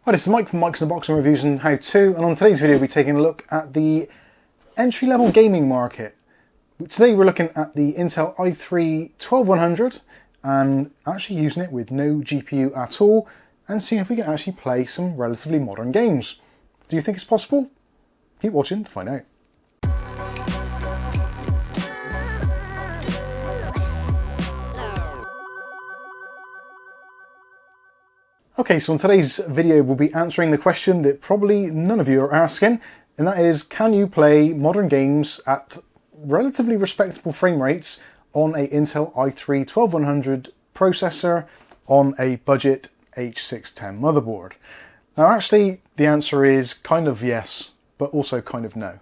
Hi, this is Mike from Mike's Unboxing Reviews and How To, and on today's video we'll be taking a look at the entry-level gaming market. Today we're looking at the Intel i3 12100 and actually using it with no GPU at all and seeing if we can actually play some relatively modern games. Do you think it's possible? Keep watching to find out. Okay, so in today's video we'll be answering the question that probably none of you are asking, and that is, can you play modern games at relatively respectable frame rates on a Intel i3 12100 processor on a budget H610 motherboard? Now actually the answer is kind of yes, but also kind of no.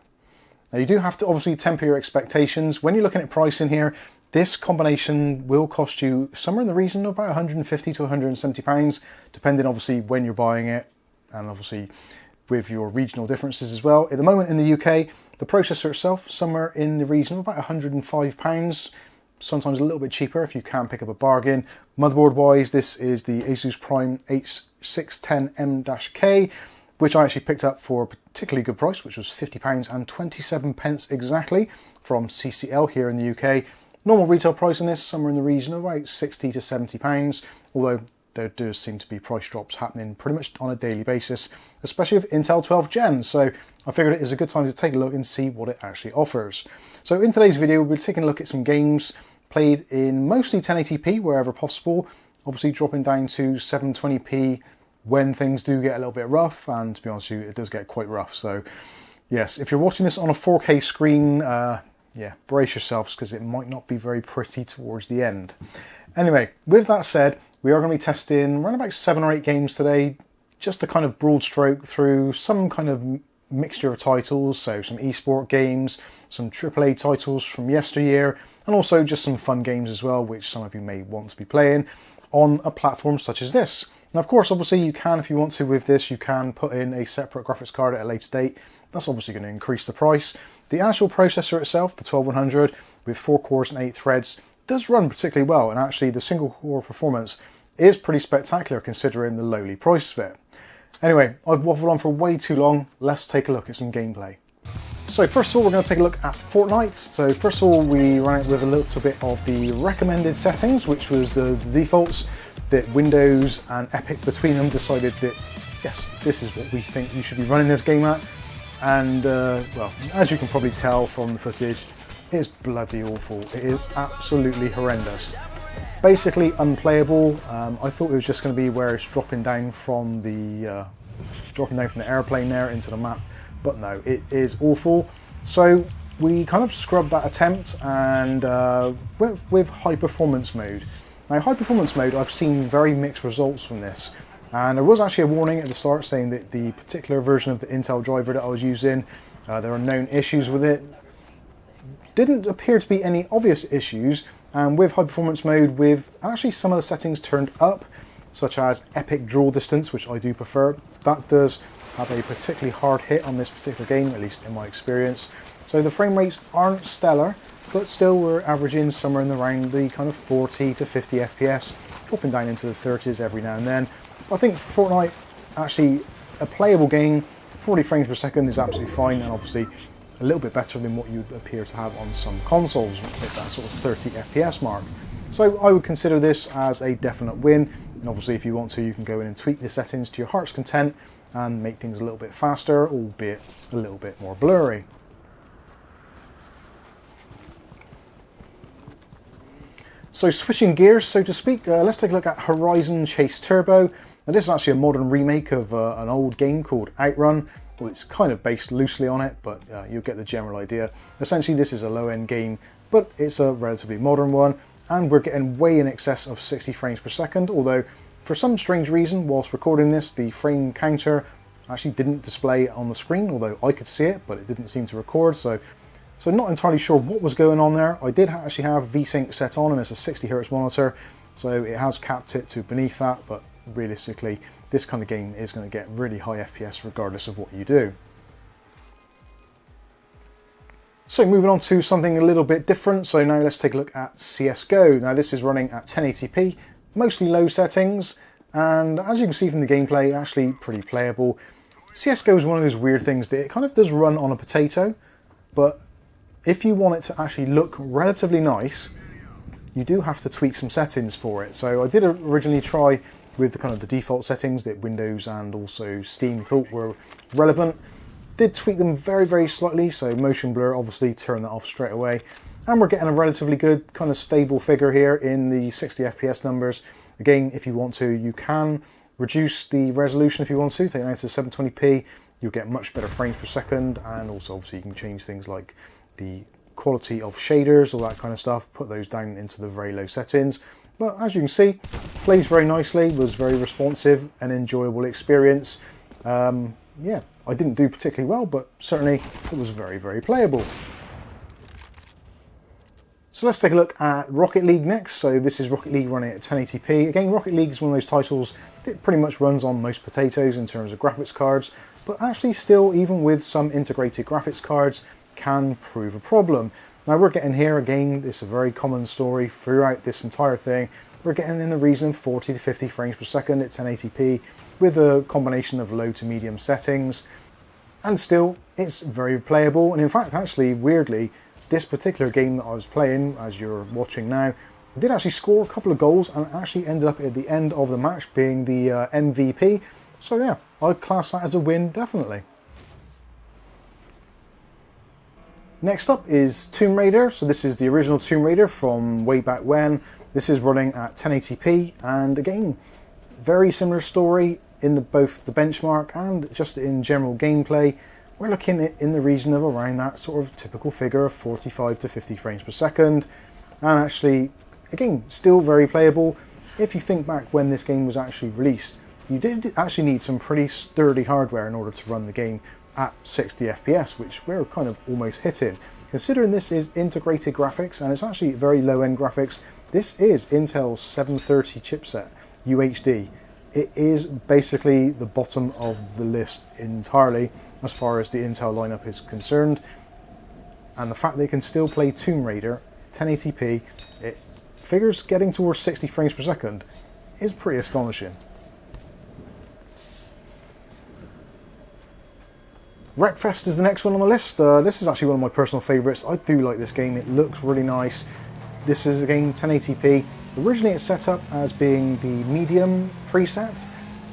Now you do have to obviously temper your expectations. When you're looking at pricing here, this combination will cost you somewhere in the region of about 150 to 170 pounds, depending obviously when you're buying it and obviously with your regional differences as well. At the moment in the UK, the processor itself somewhere in the region of about 105 pounds, sometimes a little bit cheaper if you can pick up a bargain. Motherboard wise, this is the Asus Prime H610M-K, which I actually picked up for a particularly good price, which was £50 and 27 pence exactly from CCL here in the UK. Normal retail price on this somewhere in the region of about 60 to 70 pounds, although there does seem to be price drops happening pretty much on a daily basis, especially with Intel 12 Gen. So I figured it is a good time to take a look and see what it actually offers. So in today's video, we'll be taking a look at some games played in mostly 1080p wherever possible, obviously dropping down to 720p when things do get a little bit rough, and to be honest with you, it does get quite rough. So yes, if you're watching this on a 4K screen, yeah, brace yourselves because it might not be very pretty towards the end. Anyway, with that said, we are going to be testing around about 7 or 8 games today, just a kind of broad stroke through some kind of mixture of titles, so some esport games, some AAA titles from yesteryear, and also just some fun games as well, which some of you may want to be playing on a platform such as this. Now, of course, obviously you can, if you want to with this, you can put in a separate graphics card at a later date. That's obviously going to increase the price. The actual processor itself, the 12100, with 4 cores and 8 threads, does run particularly well, and actually the single core performance is pretty spectacular considering the lowly price of it. Anyway, I've waffled on for way too long. Let's take a look at some gameplay. So first of all, we're going to take a look at Fortnite. So first of all, we ran it with a little bit of the recommended settings, which was the defaults that Windows and Epic between them decided that, yes, this is what we think you should be running this game at. And, well, as you can probably tell from the footage, it's bloody awful. It is absolutely horrendous. Basically unplayable. I thought it was just going to be where it's dropping down from the airplane there into the map, but no, it is awful. So we kind of scrubbed that attempt and went with high performance mode. Now, high performance mode, I've seen very mixed results from this. And there was actually a warning at the start saying that the particular version of the Intel driver that I was using, there are known issues with it. Didn't appear to be any obvious issues, and with high performance mode, with actually some of the settings turned up, such as epic draw distance, which I do prefer, that does have a particularly hard hit on this particular game, at least in my experience. So the frame rates aren't stellar, but still we're averaging somewhere in around the kind of 40 to 50 FPS, dropping down into the 30s every now and then. I think Fortnite, actually a playable game, 40 frames per second is absolutely fine, and obviously a little bit better than what you appear to have on some consoles at that sort of 30 FPS mark. So I would consider this as a definite win, and obviously if you want to, you can go in and tweak the settings to your heart's content and make things a little bit faster, albeit a little bit more blurry. So switching gears, so to speak, let's take a look at Horizon Chase Turbo. Now this is actually a modern remake of an old game called Outrun. Well, it's kind of based loosely on it, but you'll get the general idea. Essentially this is a low-end game, but it's a relatively modern one, and we're getting way in excess of 60 frames per second, although for some strange reason, whilst recording this, the frame counter actually didn't display on the screen, although I could see it, but it didn't seem to record, so not entirely sure what was going on there. I did actually have VSync set on, and it's a 60 Hz monitor, so it has capped it to beneath that, but realistically, this kind of game is going to get really high FPS regardless of what you do. So moving on to something a little bit different, so now let's take a look at CSGO. Now this is running at 1080p, mostly low settings, And as you can see from the gameplay, actually pretty playable. CSGO is one of those weird things that it kind of does run on a potato, but if you want it to actually look relatively nice, you do have to tweak some settings for it. So I did originally try with the kind of the default settings that Windows and also Steam thought were relevant. Did tweak them very, very slightly, so motion blur, obviously turn that off straight away. And we're getting a relatively good kind of stable figure here in the 60 FPS numbers. Again, if you want to, you can reduce the resolution if you want to, take it down to 720p. You'll get much better frames per second, and also obviously you can change things like the quality of shaders, all that kind of stuff, put those down into the very low settings. But as you can see, plays very nicely, was very responsive, an enjoyable experience. Yeah, I didn't do particularly well, but certainly it was very, very playable. So let's take a look at Rocket League next. So this is Rocket League running at 1080p. Again, Rocket League is one of those titles that pretty much runs on most potatoes in terms of graphics cards, but actually still, even with some integrated graphics cards, can prove a problem. Now we're getting here, again, it's a very common story throughout this entire thing. We're getting in the region of 40 to 50 frames per second at 1080p with a combination of low to medium settings. And still, it's very playable. And in fact, actually, weirdly, this particular game that I was playing, as you're watching now, I did actually score a couple of goals and actually ended up at the end of the match being the MVP. So yeah, I'd class that as a win, definitely. Next up is Tomb Raider. So this is the original Tomb Raider from way back when. This is running at 1080p, and again, very similar story in both the benchmark and just in general gameplay. We're looking at in the region of around that sort of typical figure of 45 to 50 frames per second. And actually, again, still very playable. If you think back when this game was actually released, you did actually need some pretty sturdy hardware in order to run the game at 60 FPS, which we're kind of almost hitting. Considering this is integrated graphics, and it's actually very low-end graphics, this is Intel's 730 chipset, UHD. It is basically the bottom of the list entirely as far as the Intel lineup is concerned. And the fact they can still play Tomb Raider 1080p, it figures getting towards 60 frames per second, is pretty astonishing. Wreckfest is the next one on the list. This is actually one of my personal favourites. I do like this game, it looks really nice. This is again 1080p. Originally it's set up as being the medium preset,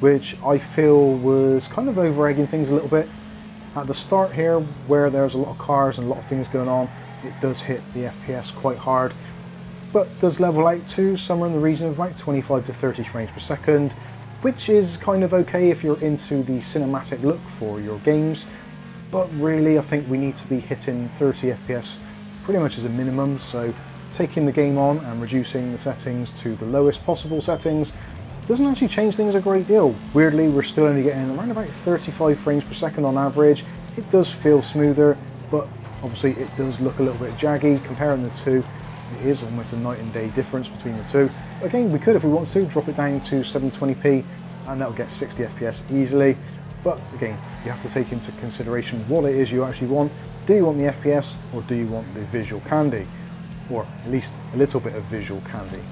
which I feel was kind of over-egging things a little bit. At the start here, where there's a lot of cars and a lot of things going on, it does hit the FPS quite hard, but does level out to somewhere in the region of about 25 to 30 frames per second, which is kind of okay if you're into the cinematic look for your games. But really, I think we need to be hitting 30 FPS pretty much as a minimum, so taking the game on and reducing the settings to the lowest possible settings doesn't actually change things a great deal. Weirdly, we're still only getting around about 35 frames per second on average. It does feel smoother, but obviously it does look a little bit jaggy. Comparing the two, it is almost a night and day difference between the two. Again, we could, if we want to, drop it down to 720p, and that'll get 60 FPS easily. But again, you have to take into consideration what it is you actually want. Do you want the FPS, or do you want the visual candy? Or at least a little bit of visual candy.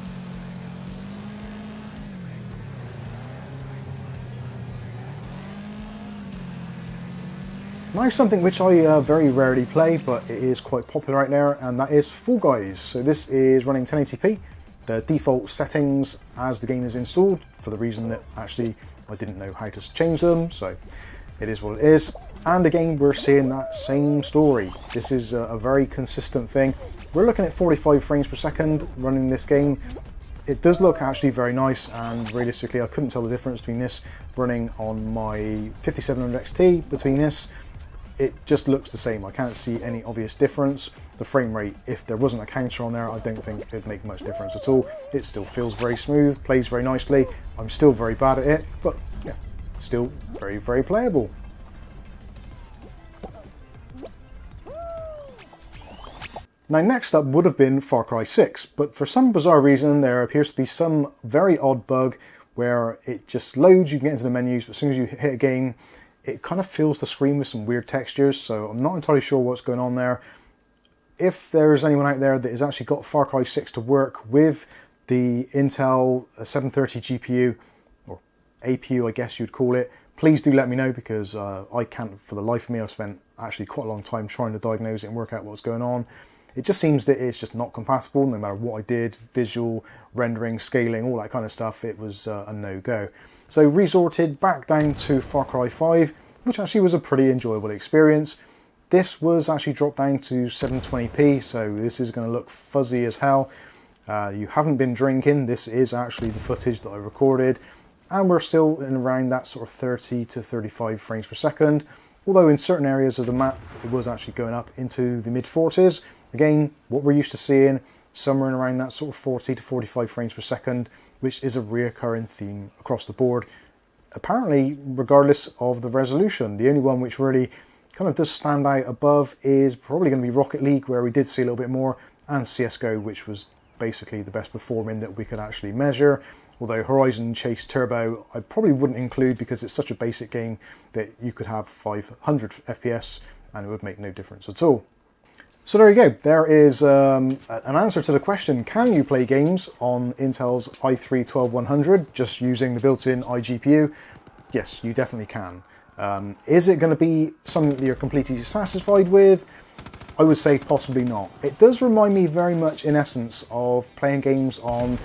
Now something which I very rarely play, but it is quite popular right now, and that is Fall Guys. So this is running 1080p. The default settings as the game is installed, for the reason that actually I didn't know how to change them, so it is what it is. And again, we're seeing that same story. This is a very consistent thing. We're looking at 45 frames per second running this game. It does look actually very nice, and realistically I couldn't tell the difference between this running on my 5700 XT between this. It just looks the same. I can't see any obvious difference. The frame rate, if there wasn't a counter on there, I don't think it'd make much difference at all. It still feels very smooth, plays very nicely. I'm still very bad at it, but yeah, still very, very playable. Now next up would have been Far Cry 6, but for some bizarre reason there appears to be some very odd bug where it just loads, you can get into the menus, but as soon as you hit a game, it kind of fills the screen with some weird textures, so I'm not entirely sure what's going on there. If there's anyone out there that has actually got Far Cry 6 to work with the Intel 730 GPU, or APU, I guess you'd call it, please do let me know, because I can't for the life of me. I've spent actually quite a long time trying to diagnose it and work out what's going on. It just seems that it's just not compatible no matter what I did, visual, rendering, scaling, all that kind of stuff. It was a no-go. So resorted back down to Far Cry 5, which actually was a pretty enjoyable experience. This was actually dropped down to 720p, so this is going to look fuzzy as hell. You haven't been drinking, this is actually the footage that I recorded, and we're still in around that sort of 30 to 35 frames per second, although in certain areas of the map it was actually going up into the mid-40s. Again, what we're used to seeing, somewhere in around that sort of 40 to 45 frames per second, which is a reoccurring theme across the board. Apparently, regardless of the resolution, the only one which really kind of does stand out above is probably going to be Rocket League, where we did see a little bit more, and CSGO, which was basically the best performing that we could actually measure. Although Horizon Chase Turbo I probably wouldn't include, because it's such a basic game that you could have 500 FPS and it would make no difference at all. So there you go, there is an answer to the question, can you play games on Intel's i3-12100 just using the built-in iGPU? Yes, you definitely can. Is it going to be something that you're completely satisfied with? I would say possibly not. It does remind me very much, in essence, of playing games on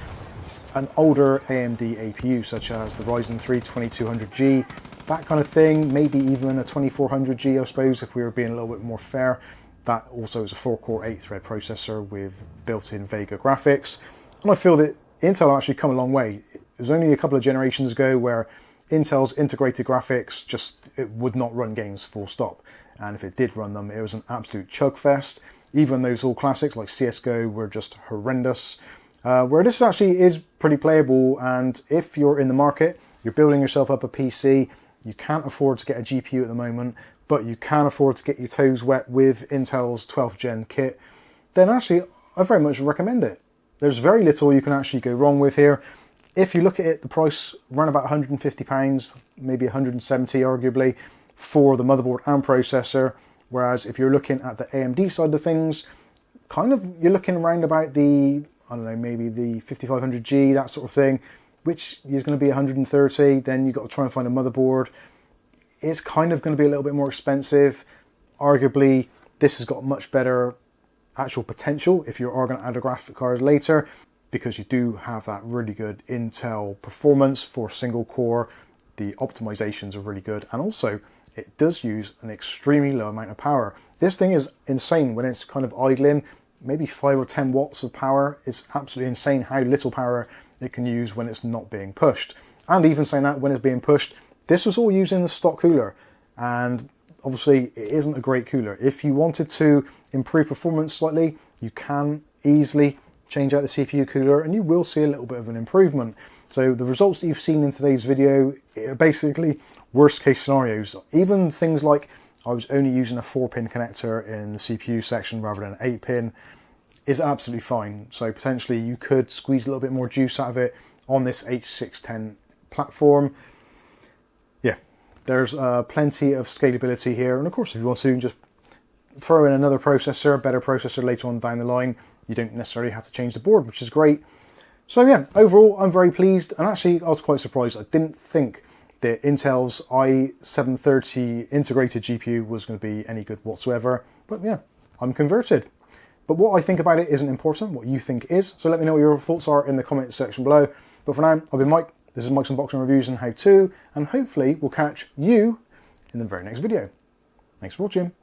an older AMD APU, such as the Ryzen 3 2200G, that kind of thing, maybe even a 2400G, I suppose, if we were being a little bit more fair. That also is a 4-core 8-thread processor with built-in Vega graphics. And I feel that Intel actually come a long way. It was only a couple of generations ago where Intel's integrated graphics it would not run games full stop. And if it did run them, it was an absolute chug fest. Even those old classics like CSGO were just horrendous. Where this actually is pretty playable, and if you're in the market, you're building yourself up a PC, you can't afford to get a GPU at the moment, but you can afford to get your toes wet with Intel's 12th gen kit, then actually I very much recommend it. There's very little you can actually go wrong with here. If you look at it, the price around about £150, maybe 170 arguably, for the motherboard and processor, whereas if you're looking at the AMD side of things, you're looking around about the, I don't know, maybe the 5500G, that sort of thing, which is going to be 130. Then you've got to try and find a motherboard. It's kind of going to be a little bit more expensive. Arguably, this has got much better actual potential if you are going to add a graphic card later, because you do have that really good Intel performance for single core. The optimizations are really good, and also it does use an extremely low amount of power. This thing is insane when it's kind of idling, maybe 5 or 10 watts of power. It's absolutely insane how little power it can use when it's not being pushed. And even saying that, when it's being pushed, this was all using the stock cooler, and obviously it isn't a great cooler. If you wanted to improve performance slightly, you can easily change out the CPU cooler and you will see a little bit of an improvement. So the results that you've seen in today's video are basically worst case scenarios. Even things like I was only using a 4-pin connector in the CPU section rather than an 8-pin is absolutely fine. So potentially you could squeeze a little bit more juice out of it on this H610 platform. Yeah, there's plenty of scalability here. And of course, if you want to just throw in another processor, a better processor later on down the line, you don't necessarily have to change the board, which is great. So yeah, overall, I'm very pleased. And actually, I was quite surprised. I didn't think that Intel's i730 integrated GPU was going to be any good whatsoever. But yeah, I'm converted. But what I think about it isn't important. What you think is. So let me know what your thoughts are in the comments section below. But for now, I've been Mike. This is Mike's Unboxing Reviews and How To. And hopefully we'll catch you in the very next video. Thanks for watching.